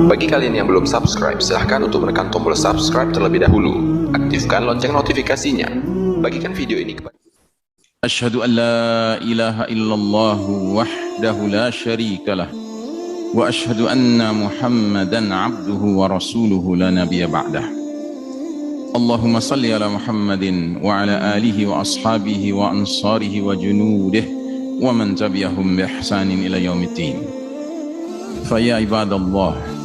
Bagi kalian yang belum subscribe, silahkan untuk menekan tombol subscribe terlebih dahulu. Aktifkan lonceng notifikasinya. Bagikan video ini kepada Asyhadu an la ilaha illallah wahdahu la syarika lah wa asyhadu anna Muhammadan abduhu wa rasuluhu la nabiyya ba'dah. Allahumma salli ala Muhammadin wa ala alihi wa ashabihi wa ansarihi wa junudihi wa man tabi'ahum bi ihsanin ila yaumiddin. Fa ya ibadallah,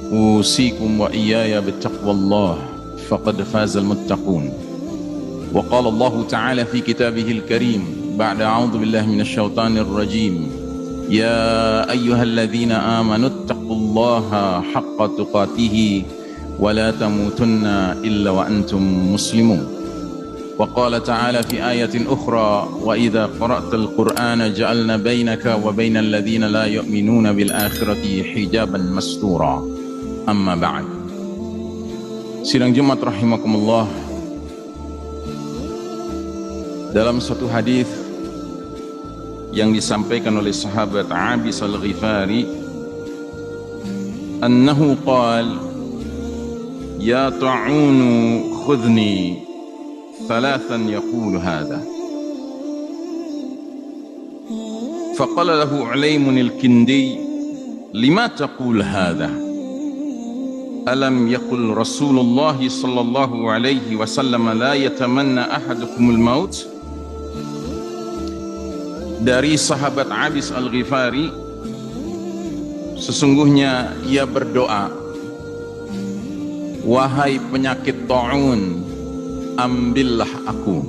أوصيكم وإياي بتقوى الله فقد فاز المتقون. وقال الله تعالى في كتابه الكريم بعد أعوذ بالله من الشيطان الرجيم يا أيها الذين آمنوا اتقوا الله حق تقاته ولا تموتن إلا وأنتم مسلمون. وقال تعالى في آية أخرى وإذا قرأت القرآن جعلنا بينك وبين الذين لا يؤمنون بالآخرة حجابا مستورا. Amma ba'd. Sidang Jumat rahimakumullah. Dalam suatu hadis yang disampaikan oleh sahabat Abis al-Ghifari, annahu qala ya ta'unu khudni thalathan yaqulu hadha. Faqala lahu Ulaymun al-Kindi lima taqul hadha? Alam yaqul Rasulullah sallallahu alaihi wasallam la yatamanna ahadukumul maut. Dari sahabat Abis al-Ghifari, sesungguhnya ia berdoa, wahai penyakit ta'un, ambillah aku.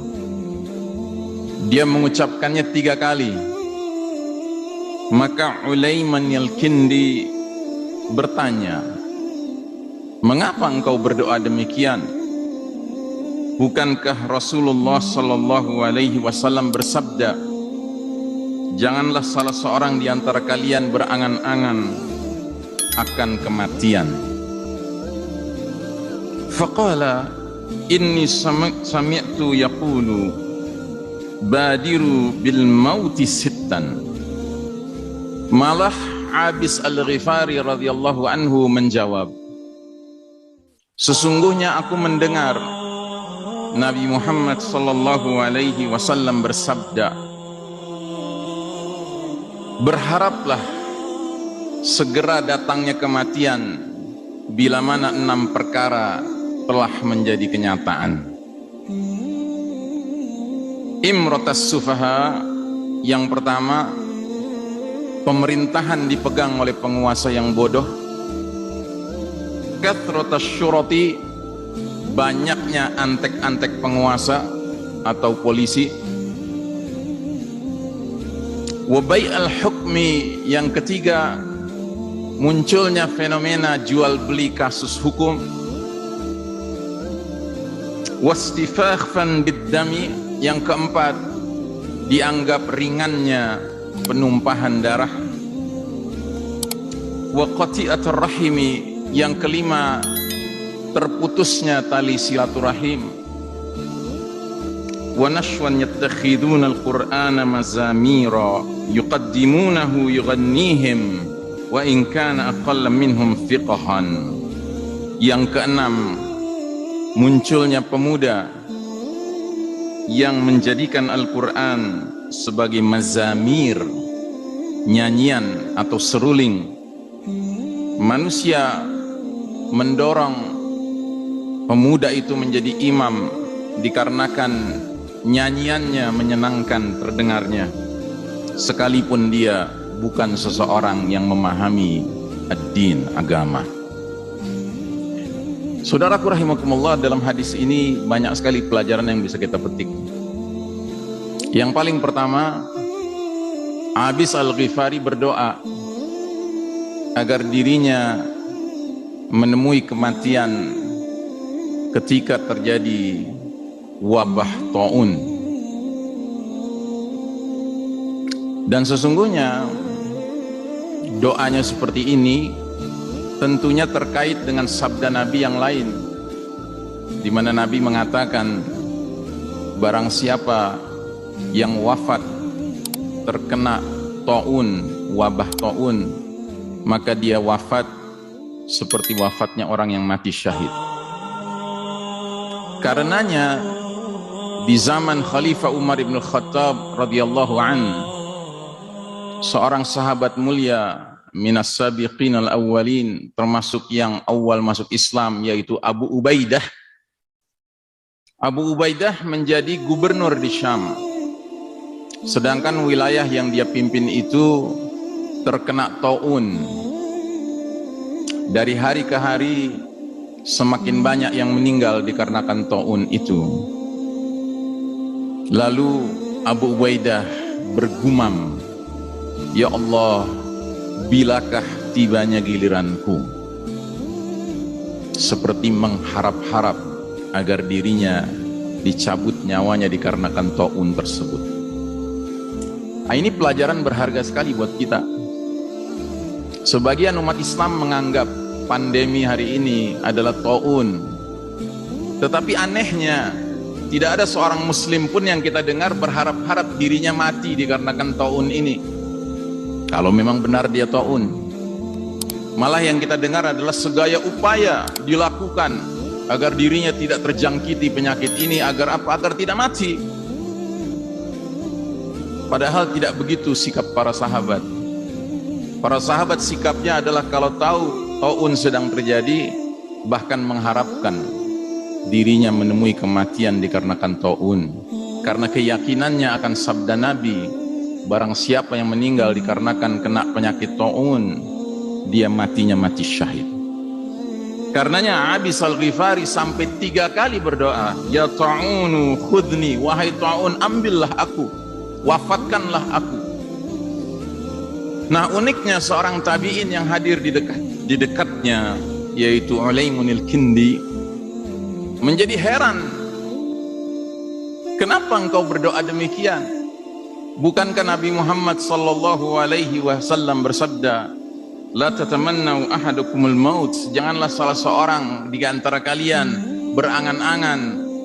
Dia mengucapkannya 3 kali. Maka Ulayman al-Kindi bertanya, mengapa engkau berdoa demikian? Bukankah Rasulullah sallallahu alaihi wasallam bersabda, janganlah salah seorang di antara kalian berangan-angan akan kematian. Faqala inni sami'tu yaqulu badiru bil mauti sittan. Malah Abis al-Ghifari radhiyallahu anhu menjawab, sesungguhnya aku mendengar Nabi Muhammad sallallahu alaihi wasallam bersabda, berharaplah segera datangnya kematian bila mana 6 perkara telah menjadi kenyataan. Imratas sufaha, yang pertama, pemerintahan dipegang oleh penguasa yang bodoh. Kathratas syurati, banyaknya antek-antek penguasa atau polisi. Wabai al-hukmi, yang ketiga, munculnya fenomena jual beli kasus hukum. Wastifakhfan biddami, yang keempat, dianggap ringannya penumpahan darah. Wa qati'atur rahimi, yang kelima, terputusnya tali silaturahim. Wa nashwan yattakhiduna al-Qur'ana mazamira yuqaddimunahu yughannihim wa in kana aqalla minhum fiqhan. Yang keenam, munculnya pemuda yang menjadikan Al-Quran sebagai mazamir, nyanyian atau seruling. Manusia mendorong pemuda itu menjadi imam dikarenakan nyanyiannya menyenangkan terdengarnya, sekalipun dia bukan seseorang yang memahami ad-din, agama. Saudaraku rahimakumullah, dalam hadis ini banyak sekali pelajaran yang bisa kita petik. Yang paling pertama, Abis al-Ghifari berdoa agar dirinya menemui kematian ketika terjadi wabah ta'un. Dan sesungguhnya doanya seperti ini tentunya terkait dengan sabda Nabi yang lain, di mana Nabi mengatakan, barang siapa yang wafat terkena taun, wabah taun, maka dia wafat seperti wafatnya orang yang mati syahid. Karenanya di zaman Khalifah Umar bin Khattab radhiyallahu an, seorang sahabat mulia minas sabiqin al-awwalin, termasuk yang awal masuk Islam, yaitu Abu Ubaidah. Abu Ubaidah menjadi gubernur di Syam, sedangkan wilayah yang dia pimpin itu terkena taun. Dari hari ke hari semakin banyak yang meninggal dikarenakan taun itu. Lalu Abu Ubaidah bergumam, ya Allah, bilakah tibanya giliranku? Seperti mengharap-harap agar dirinya dicabut nyawanya dikarenakan taun tersebut. Nah, ini pelajaran berharga sekali buat kita. Sebagian umat Islam menganggap pandemi hari ini adalah taun, tetapi anehnya tidak ada seorang muslim pun yang kita dengar berharap-harap dirinya mati dikarenakan taun ini. Kalau memang benar dia taun, malah yang kita dengar adalah segala upaya dilakukan agar dirinya tidak terjangkiti penyakit ini, agar apa? Agar tidak mati. Padahal tidak begitu sikap para sahabat. Para sahabat sikapnya adalah kalau tahu taun sedang terjadi, bahkan mengharapkan dirinya menemui kematian dikarenakan taun, karena keyakinannya akan sabda Nabi, barang siapa yang meninggal dikarenakan kena penyakit taun, dia matinya mati syahid. Karenanya Abi Al-Ghifari sampai 3 kali berdoa, ya ta'unu khudni, wahai ta'un ambillah aku, wafatkanlah aku. Nah, uniknya seorang tabi'in yang hadir di dekatnya, yaitu Ulaimunil Kindi, menjadi heran, kenapa engkau berdoa demikian? Bukankah Nabi Muhammad sallallahu alaihi wasallam bersabda, la tatamannau ahadukumul maut, janganlah salah seorang di antara kalian berangan-angan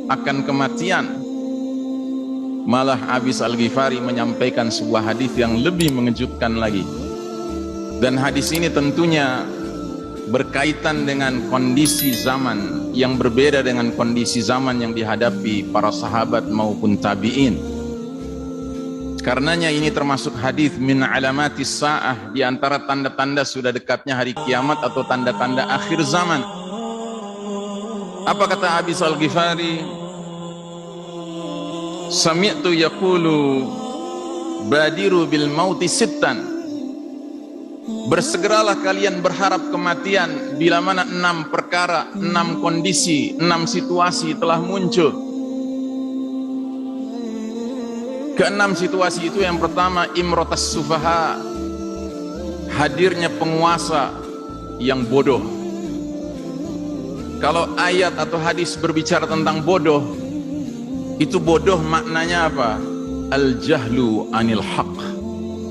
akan kematian. Malah Abi Al-Ghifari menyampaikan sebuah hadis yang lebih mengejutkan lagi. Dan hadis ini tentunya berkaitan dengan kondisi zaman yang berbeda dengan kondisi zaman yang dihadapi para sahabat maupun tabi'in. Karenanya ini termasuk hadis min alamatis sa'ah, di antara tanda-tanda sudah dekatnya hari kiamat atau tanda-tanda akhir zaman. Apa kata Abi Al-Ghifari? Sami'tu yaqulu badiru bil mauti sittan, bersegeralah kalian berharap kematian bila mana 6 perkara, 6 kondisi, 6 situasi telah muncul. Keenam situasi itu, yang pertama imrotas sufaha, hadirnya penguasa yang bodoh. Kalau ayat atau hadis berbicara tentang bodoh, itu bodoh maknanya apa? Al-jahlu anil haq,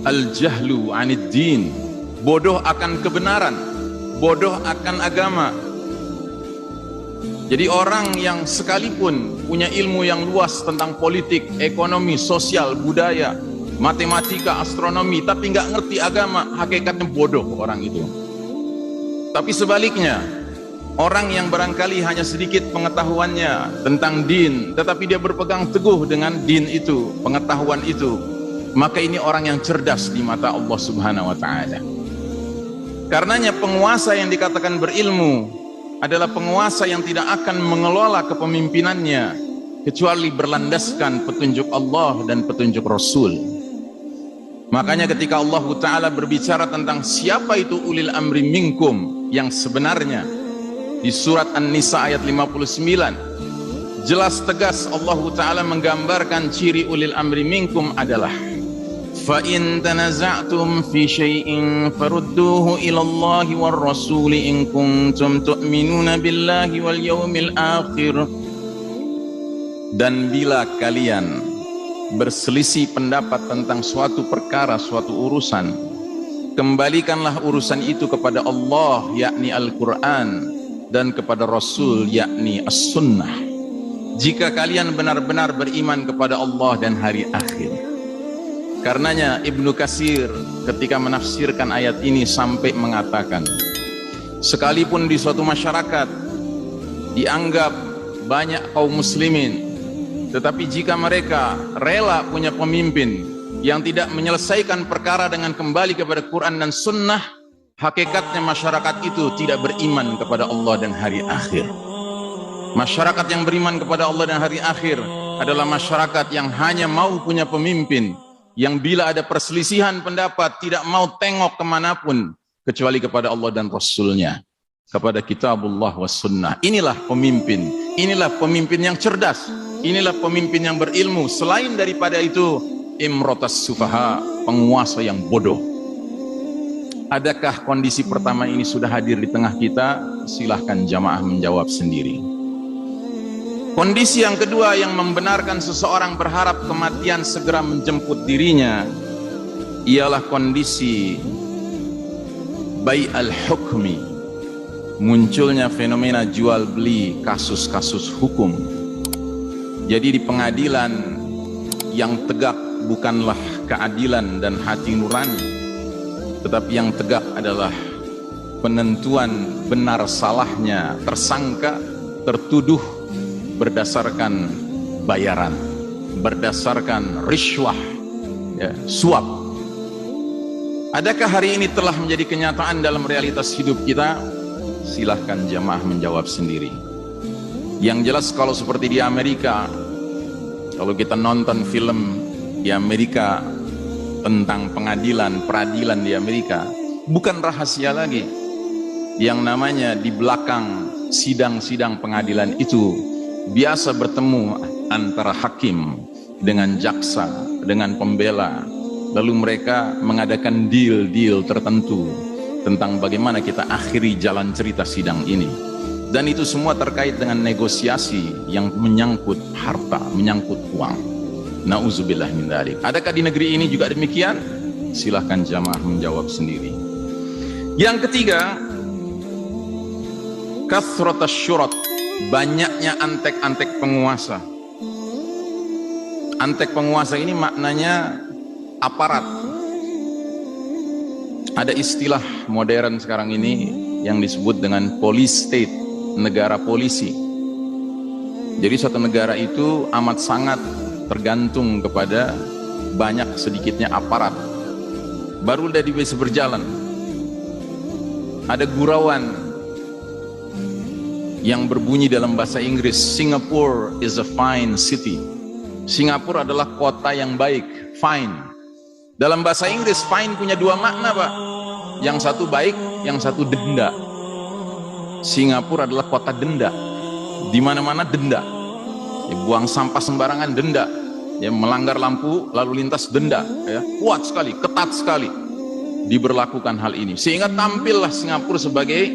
al-jahlu anid din, bodoh akan kebenaran, bodoh akan agama. Jadi orang yang sekalipun punya ilmu yang luas tentang politik, ekonomi, sosial, budaya, matematika, astronomi, tapi nggak ngerti agama, hakikatnya bodoh orang itu. Tapi sebaliknya, orang yang barangkali hanya sedikit pengetahuannya tentang din, tetapi dia berpegang teguh dengan din itu, pengetahuan itu, maka ini orang yang cerdas di mata Allah Subhanahu wa Ta'ala. Karenanya penguasa yang dikatakan berilmu adalah penguasa yang tidak akan mengelola kepemimpinannya kecuali berlandaskan petunjuk Allah dan petunjuk Rasul. Makanya ketika Allah Ta'ala berbicara tentang siapa itu ulil amri minkum yang sebenarnya, di surat An-Nisa ayat 59, jelas tegas Allah Ta'ala menggambarkan ciri ulil amri minkum adalah فَإِن تَنَزَعْتُمْ فِي شَيْءٍ فَرُدُّوهُ إِلَى اللَّهِ وَالرَّسُولِ إِن كُنتُمْ تُؤْمِنُونَ بِاللَّهِ وَالْيَوْمِ الْآخِرِ. Dan bila kalian berselisih pendapat tentang suatu perkara, suatu urusan, kembalikanlah urusan itu kepada Allah, yakni Al-Quran, dan kepada Rasul, yakni As-Sunnah. Jika kalian benar-benar beriman kepada Allah dan hari akhir. Karenanya Ibnu Katsir ketika menafsirkan ayat ini sampai mengatakan, sekalipun di suatu masyarakat dianggap banyak kaum muslimin, tetapi jika mereka rela punya pemimpin yang tidak menyelesaikan perkara dengan kembali kepada Quran dan Sunnah, hakikatnya masyarakat itu tidak beriman kepada Allah dan hari akhir. Masyarakat yang beriman kepada Allah dan hari akhir adalah masyarakat yang hanya mau punya pemimpin yang bila ada perselisihan pendapat tidak mau tengok kemanapun kecuali kepada Allah dan Rasulnya, kepada kitabullah was sunnah. Inilah pemimpin yang cerdas, inilah pemimpin yang berilmu. Selain daripada itu, imrotas sufaha, penguasa yang bodoh. Adakah kondisi pertama ini sudah hadir di tengah kita? Silahkan jamaah menjawab sendiri. Kondisi yang kedua yang membenarkan seseorang berharap kematian segera menjemput dirinya ialah kondisi bai al-hukmi, munculnya fenomena jual beli kasus-kasus hukum. Jadi di pengadilan yang tegak bukanlah keadilan dan hati nurani, tetapi yang tegak adalah penentuan benar salahnya tersangka, tertuduh berdasarkan bayaran, berdasarkan riswah, ya, suap. Adakah hari ini telah menjadi kenyataan dalam realitas hidup kita? Silahkan jamaah menjawab sendiri. Yang jelas kalau seperti di Amerika, kalau kita nonton film di Amerika tentang pengadilan, peradilan di Amerika, bukan rahasia lagi. Yang namanya di belakang sidang-sidang pengadilan itu biasa bertemu antara hakim dengan jaksa, dengan pembela. Lalu mereka mengadakan deal-deal tertentu tentang bagaimana kita akhiri jalan cerita sidang ini. Dan itu semua terkait dengan negosiasi yang menyangkut harta, menyangkut uang. Nauzubillah min dzalik. Adakah di negeri ini juga demikian? Silahkan jamaah menjawab sendiri. Yang ketiga, kathratus syurat, banyaknya antek-antek penguasa. Antek penguasa ini maknanya aparat. Ada istilah modern sekarang ini yang disebut dengan police state, negara polisi. Jadi satu negara itu amat sangat tergantung kepada banyak sedikitnya aparat. Baru udah bisa berjalan. Ada gurauan yang berbunyi dalam bahasa Inggris, Singapore is a fine city. Singapura adalah kota yang baik, fine. Dalam bahasa Inggris, fine punya dua makna, Pak. Yang satu baik, yang satu denda. Singapura adalah kota denda. Di mana-mana denda. Ya, buang sampah sembarangan denda. Ya, melanggar lampu lalu lintas denda. Ya, kuat sekali, ketat sekali diberlakukan hal ini. Sehingga tampillah Singapura sebagai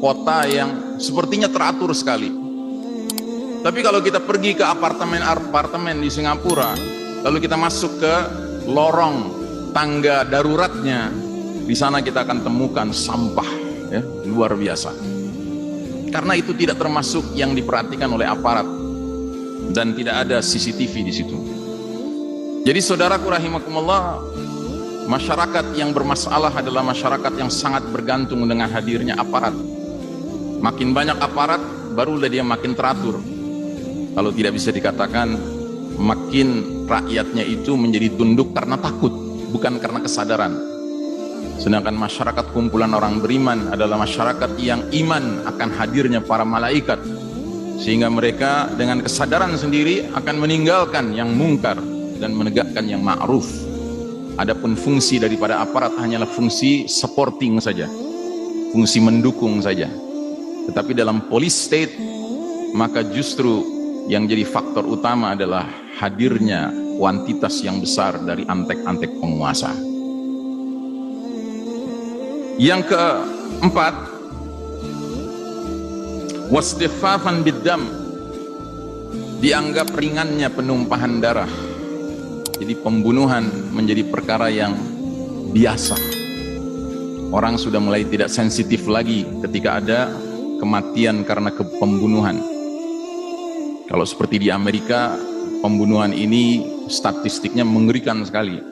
kota yang sepertinya teratur sekali. Tapi kalau kita pergi ke apartemen di Singapura, lalu kita masuk ke lorong tangga daruratnya, di sana kita akan temukan sampah, ya, luar biasa. Karena itu tidak termasuk yang diperhatikan oleh aparat dan tidak ada CCTV di situ. Jadi saudaraku rahimakumullah, masyarakat yang bermasalah adalah masyarakat yang sangat bergantung dengan hadirnya aparat. Makin banyak aparat, barulah dia makin teratur. Kalau tidak bisa dikatakan, makin rakyatnya itu menjadi tunduk karena takut, bukan karena kesadaran. Sedangkan masyarakat kumpulan orang beriman adalah masyarakat yang iman akan hadirnya para malaikat. Sehingga mereka dengan kesadaran sendiri akan meninggalkan yang mungkar dan menegakkan yang ma'ruf. Adapun fungsi daripada aparat hanyalah fungsi supporting saja, fungsi mendukung saja. Tetapi dalam police state, maka justru yang jadi faktor utama adalah hadirnya kuantitas yang besar dari antek-antek penguasa. Yang keempat, wastifafan biddam, dianggap ringannya penumpahan darah. Jadi pembunuhan menjadi perkara yang biasa. Orang sudah mulai tidak sensitif lagi ketika ada kematian karena pembunuhan. Kalau seperti di Amerika, pembunuhan ini statistiknya mengerikan sekali.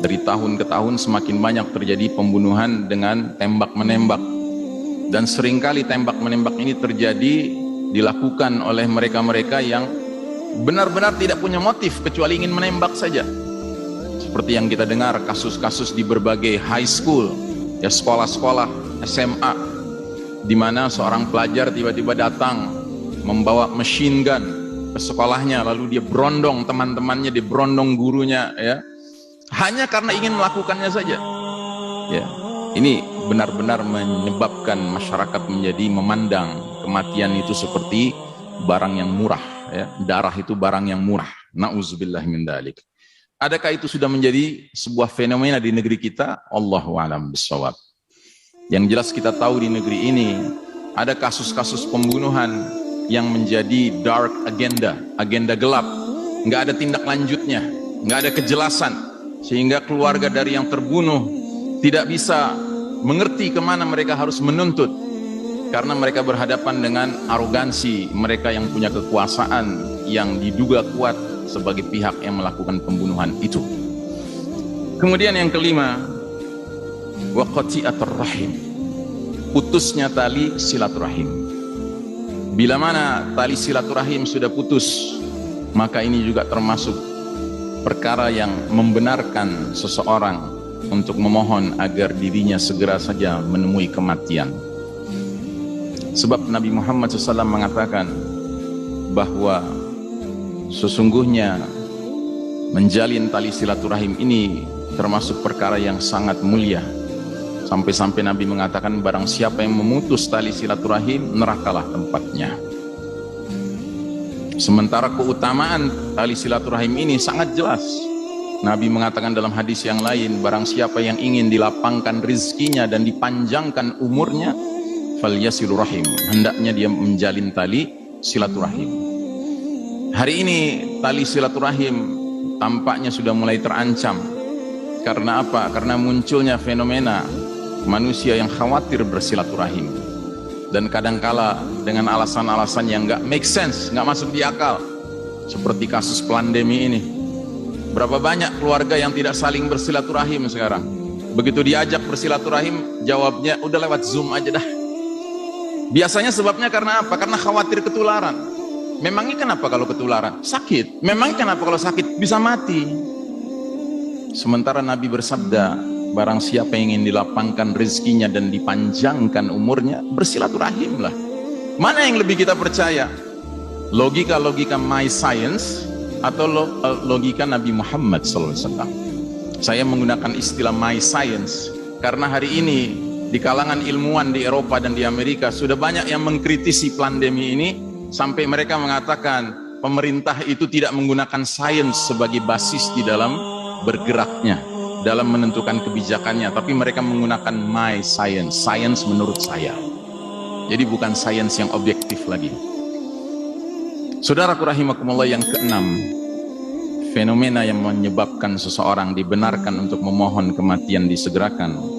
Dari tahun ke tahun semakin banyak terjadi pembunuhan dengan tembak-menembak. Dan seringkali tembak-menembak ini dilakukan oleh mereka-mereka yang benar-benar tidak punya motif kecuali ingin menembak saja. Seperti yang kita dengar kasus-kasus di berbagai high school, ya sekolah-sekolah SMA, di mana seorang pelajar tiba-tiba datang membawa machine gun ke sekolahnya, lalu dia berondong teman-temannya, dia berondong gurunya, ya hanya karena ingin melakukannya saja. Ya, ini benar-benar menyebabkan masyarakat menjadi memandang kematian itu seperti barang yang murah, ya. Darah itu barang yang murah. Nauzubillah min dzalik. Adakah itu sudah menjadi sebuah fenomena di negeri kita? Allahu a'lam bishawab. Yang jelas kita tahu di negeri ini ada kasus-kasus pembunuhan yang menjadi dark agenda, agenda gelap. Nggak ada tindak lanjutnya, nggak ada kejelasan, sehingga keluarga dari yang terbunuh tidak bisa mengerti kemana mereka harus menuntut, karena mereka berhadapan dengan arogansi mereka yang punya kekuasaan yang diduga kuat sebagai pihak yang melakukan pembunuhan itu. Kemudian yang kelima, wa qati'atur rahim, putusnya tali silaturahim. Bila mana tali silaturahim sudah putus, maka ini juga termasuk perkara yang membenarkan seseorang untuk memohon agar dirinya segera saja menemui kematian. Sebab Nabi Muhammad SAW mengatakan bahwa sesungguhnya menjalin tali silaturahim ini termasuk perkara yang sangat mulia. Sampai-sampai Nabi mengatakan barang siapa yang memutus tali silaturahim, nerakalah tempatnya. Sementara keutamaan tali silaturahim ini sangat jelas. Nabi mengatakan dalam hadis yang lain, barang siapa yang ingin dilapangkan rizkinya dan dipanjangkan umurnya, falyasilu rahim, hendaknya dia menjalin tali silaturahim. Hari ini tali silaturahim tampaknya sudah mulai terancam. Karena apa? Karena munculnya fenomena manusia yang khawatir bersilaturahim, dan kadangkala dengan alasan-alasan yang nggak make sense, nggak masuk di akal, seperti kasus pandemi ini. Berapa banyak keluarga yang tidak saling bersilaturahim sekarang? Begitu diajak bersilaturahim, jawabnya udah lewat Zoom aja dah. Biasanya sebabnya karena apa? Karena khawatir ketularan. Memangnya kenapa kalau ketularan? Sakit. Memangnya kenapa kalau sakit? Bisa mati. Sementara Nabi bersabda, barang siapa yang ingin dilapangkan rezekinya dan dipanjangkan umurnya, bersilaturahimlah. Mana yang lebih kita percaya? Logika-logika my science atau logika Nabi Muhammad SAW? Saya menggunakan istilah my science karena hari ini di kalangan ilmuwan di Eropa dan di Amerika sudah banyak yang mengkritisi pandemi ini, sampai mereka mengatakan pemerintah itu tidak menggunakan sains sebagai basis di dalam bergeraknya, dalam menentukan kebijakannya, tapi mereka menggunakan my science, sains menurut saya. Jadi bukan sains yang objektif lagi. Saudaraku rahimakumullah, yang keenam, fenomena yang menyebabkan seseorang dibenarkan untuk memohon kematian disegerakan.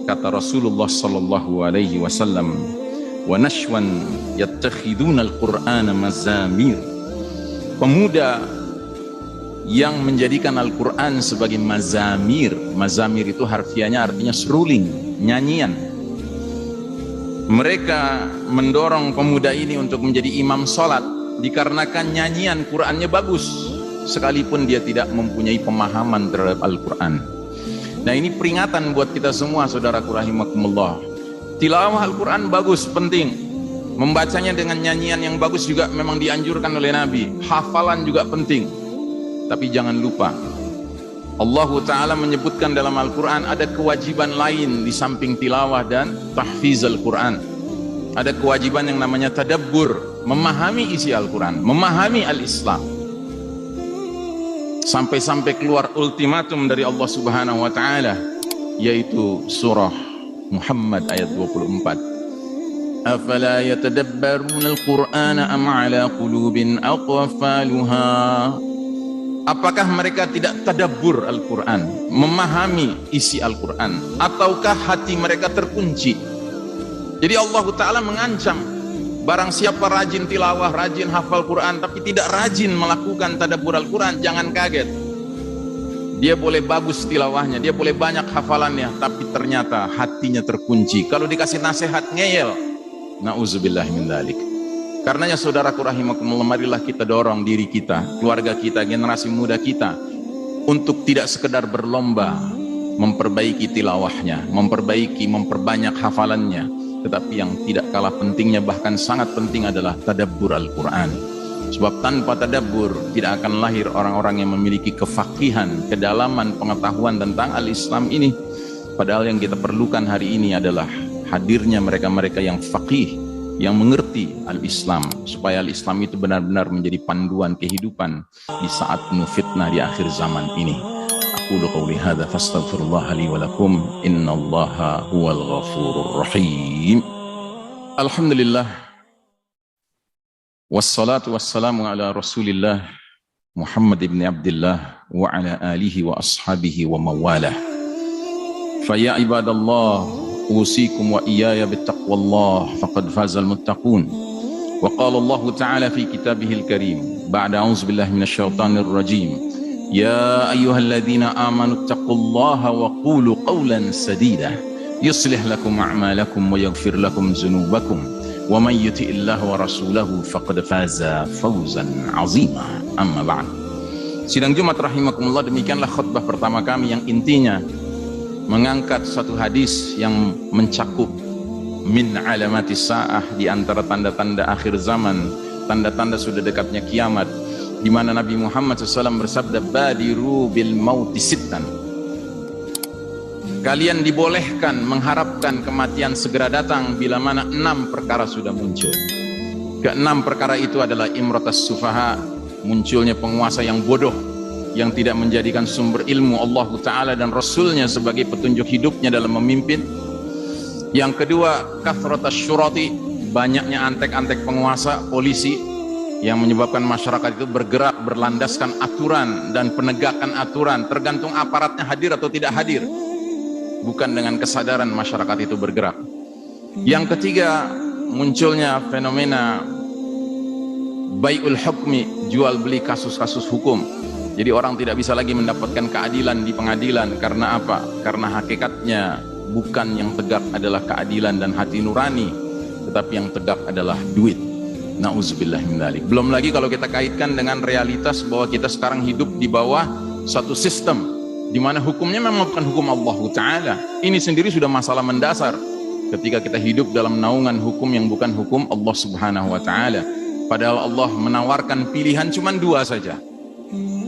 Kata Rasulullah sallallahu alaihi wasallam, wa nashwan yattakhiduna al-Qur'ana mazamir. Pemuda yang menjadikan Al-Quran sebagai mazamir. Mazamir itu harfiahnya artinya seruling, nyanyian. Mereka mendorong pemuda ini untuk menjadi imam sholat dikarenakan nyanyian Qurannya bagus, sekalipun dia tidak mempunyai pemahaman terhadap Al-Quran. Nah, ini peringatan buat kita semua, saudaraku rahimakumullah. Tilawah Al-Quran bagus, penting. Membacanya dengan nyanyian yang bagus juga memang dianjurkan oleh Nabi. Hafalan juga penting. Tapi jangan lupa, Allah Ta'ala menyebutkan dalam Al-Quran ada kewajiban lain di samping tilawah dan tahfiz Al-Quran. Ada kewajiban yang namanya tadabbur, memahami isi Al-Quran, memahami Al-Islam. Sampai-sampai keluar ultimatum dari Allah Subhanahu Wa Ta'ala, yaitu surah Muhammad ayat 24. Afala yatadabbaruna al-Qur'ana am ala qulubin aqfaluha. Apakah mereka tidak tadabbur Al-Quran, memahami isi Al-Quran, ataukah hati mereka terkunci? Jadi Allah Ta'ala mengancam, barang siapa rajin tilawah, rajin hafal Quran, tapi tidak rajin melakukan tadabbur Al-Quran, jangan kaget. Dia boleh bagus tilawahnya, dia boleh banyak hafalannya, tapi ternyata hatinya terkunci. Kalau dikasih nasihat ngeyel, na'udzubillah min dzalik. Karenanya saudaraku rahimakumullah, marilah kita dorong diri kita, keluarga kita, generasi muda kita untuk tidak sekedar berlomba memperbaiki tilawahnya, memperbanyak hafalannya, tetapi yang tidak kalah pentingnya, bahkan sangat penting adalah tadabbur Al-Quran. Sebab tanpa tadabbur tidak akan lahir orang-orang yang memiliki kefakihan, kedalaman pengetahuan tentang Al-Islam ini. Padahal yang kita perlukan hari ini adalah hadirnya mereka-mereka yang faqih, yang mengerti Al-Islam, supaya Al-Islam itu benar-benar menjadi panduan kehidupan di saat penuh fitnah di akhir zaman ini. Aqulu qawli hadza fastaghfirullah li wa lakum, innallaha huwal ghafurur rahim. Alhamdulillah, wassalatu wassalamu ala Rasulillah Muhammad ibn Abdullah wa ala alihi wa ashabihi wa mawalah. Fa ya ibadallah, usikum wa iyaya bittaqwallah faqad fazal muttaqun. Wa qala Allah Ta'ala fi kitabihil karim ba'da a'udzu billahi minasyaitonir rajim, ya ayyuhalladzina amanu taqullaha wa qulu qawlan sadida yuslih lakum a'malakum wa yaghfir lakum dzunubakum wa man yuti'illaha wa rasulahu faqad faza fawzan 'azima. Amma ba'd. Sidang Jumat rahimakumullah, demikianlah khutbah pertama kami yang intinya mengangkat satu hadis yang mencakup min alamatis sa'ah, di antara tanda-tanda akhir zaman, tanda-tanda sudah dekatnya kiamat, di mana Nabi Muhammad SAW bersabda, badiru bil mauti sittan. Kalian dibolehkan mengharapkan kematian segera datang bila mana 6 perkara sudah muncul. Ke-6 perkara itu adalah imratas sufaha, munculnya penguasa yang bodoh, yang tidak menjadikan sumber ilmu Allah Ta'ala dan Rasulnya sebagai petunjuk hidupnya dalam memimpin. Yang kedua, kathratas syurati, banyaknya antek-antek penguasa, polisi, yang menyebabkan masyarakat itu bergerak berlandaskan aturan dan penegakan aturan, tergantung aparatnya hadir atau tidak hadir, bukan dengan kesadaran masyarakat itu bergerak. Yang ketiga, munculnya fenomena bai'ul hukmi, jual beli kasus-kasus hukum. Jadi orang tidak bisa lagi mendapatkan keadilan di pengadilan. Karena apa? Karena hakikatnya bukan yang tegak adalah keadilan dan hati nurani, tetapi yang tegak adalah duit. Na'udzubillah min dzalik. Belum lagi kalau kita kaitkan dengan realitas bahwa kita sekarang hidup di bawah satu sistem di mana hukumnya memang bukan hukum Allah Ta'ala. Ini sendiri sudah masalah mendasar ketika kita hidup dalam naungan hukum yang bukan hukum Allah Subhanahu wa Ta'ala. Padahal Allah menawarkan pilihan cuma 2 saja.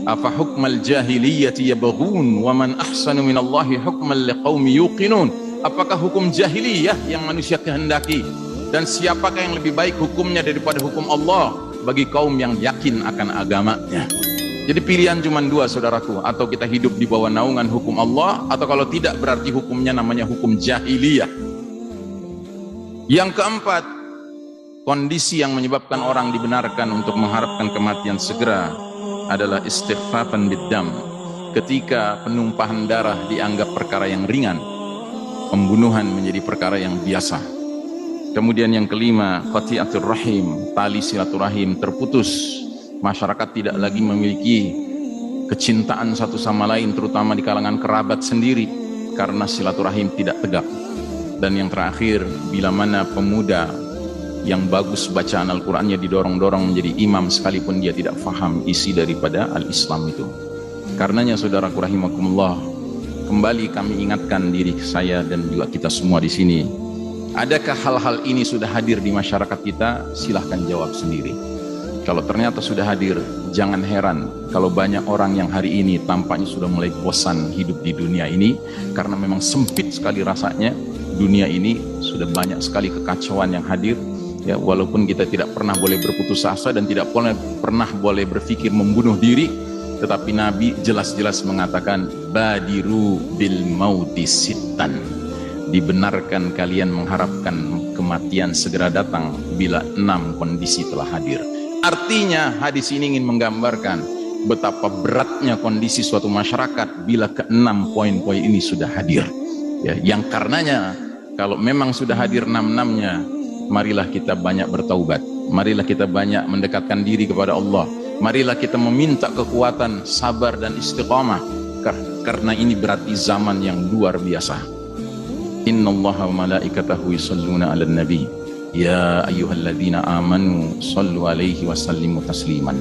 Afa hukmal jahiliyati yabghun wa man ahsanu minallahi hukman liqaumi yuqinun. Apakah hukum jahiliyah yang manusia kehendaki, dan siapakah yang lebih baik hukumnya daripada hukum Allah bagi kaum yang yakin akan agamanya? Jadi pilihan cuma 2 saudaraku, atau kita hidup di bawah naungan hukum Allah, atau kalau tidak berarti hukumnya namanya hukum jahiliyah. Yang keempat, kondisi yang menyebabkan orang dibenarkan untuk mengharapkan kematian segera adalah istighfafan biddam, ketika penumpahan darah dianggap perkara yang ringan, pembunuhan menjadi perkara yang biasa. Kemudian yang kelima, qati'atur rahim, tali silaturahim terputus. Masyarakat tidak lagi memiliki kecintaan satu sama lain, terutama di kalangan kerabat sendiri, karena silaturahim tidak tegak. Dan yang terakhir, bila mana pemuda yang bagus bacaan Al-Qurannya didorong-dorong menjadi imam sekalipun dia tidak faham isi daripada Al-Islam itu. Karenanya saudaraku rahimakumullah, kembali kami ingatkan diri saya dan juga kita semua di sini, adakah hal-hal ini sudah hadir di masyarakat kita? Silahkan jawab sendiri. Kalau ternyata sudah hadir, jangan heran kalau banyak orang yang hari ini tampaknya sudah mulai bosan hidup di dunia ini, karena memang sempit sekali rasanya dunia ini, sudah banyak sekali kekacauan yang hadir. Ya, walaupun kita tidak pernah boleh berputus asa dan tidak pernah boleh berpikir membunuh diri, tetapi Nabi jelas-jelas mengatakan badiru bil mauti sittan, dibenarkan kalian mengharapkan kematian segera datang bila 6 kondisi telah hadir. Artinya hadis ini ingin menggambarkan betapa beratnya kondisi suatu masyarakat bila keenam poin-poin ini sudah hadir. Ya, yang karenanya kalau memang sudah hadir enam-enamnya, marilah kita banyak bertaubat, marilah kita banyak mendekatkan diri kepada Allah, marilah kita meminta kekuatan, sabar dan istiqamah, karena ini berarti zaman yang luar biasa. Innallaha wa malaikatahu yusholluna 'alan nabi ya ayyuhalladzina amanu shallu 'alaihi wa sallimu tasliman.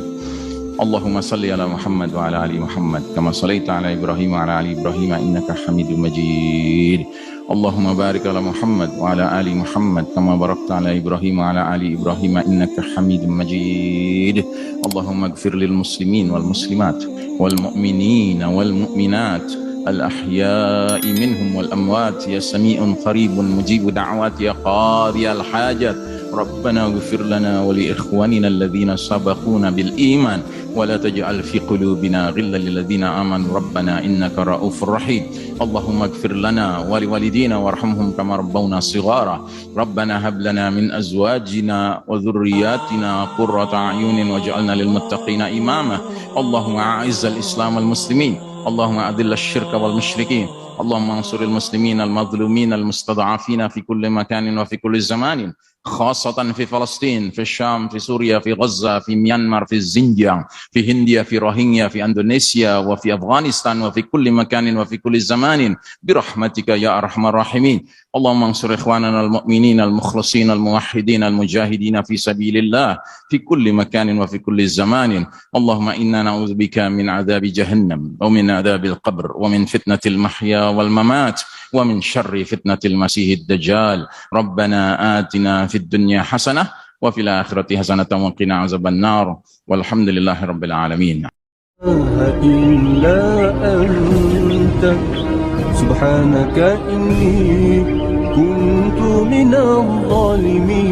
Allahumma salli ala Muhammad wa ala ali Muhammad kama shallaita ala Ibrahim wa ala ali Ibrahim innaka Hamidum Majid. Allahumma barik ala Muhammad wa ala ali Muhammad kama barakta ala Ibrahim wa ala ali Ibrahim innaka Hamidum Majid. Allahumma ighfir lil muslimin wal muslimat wal mu'minin wal mu'minat الأحياء منهم والأموات يا سميع قريب مجيب دعوات يا قاضي الحاجات. ربنا اغفر لنا ولإخواننا الذين سبقونا بالإيمان ولا تجعل في قلوبنا غلا للذين آمنوا ربنا إنك رؤوف رحيم. اللهم اغفر لنا ولوالدينا وارحمهم كما ربونا صغارا. ربنا هب لنا من أزواجنا وذرياتنا قرة أعين واجعلنا للمتقين إماما. اللهم أعز الإسلام والمسلمين، اللهم أذل الشرك والمشركين، اللهم انصر المسلمين المظلومين المستضعفين في كل مكان وفي كل زمان، خاصة في فلسطين، في الشام، في سوريا، في غزة، في ميانمار، في الزنجان، في هنديا، في روهينيا، في إندونيسيا، وفي أفغانستان، وفي كل مكان وفي كل زمان برحمتك يا أرحم الراحمين. اللهم انصر إخواننا المؤمنين المخلصين الموحدين المجاهدين في سبيل الله في كل مكان وفي كل زمان. اللهم إنا نعوذ بك من عذاب جهنم ومن عذاب القبر ومن فتنة المحيا والممات ومن شر فتنة المسيح الدجال. ربنا آتنا في الدنيا حسنة وفي الآخرة حسنة وقنا عذاب النار والحمد لله رب العالمين. إلا أنت سبحانك إني كنت من الظالمين.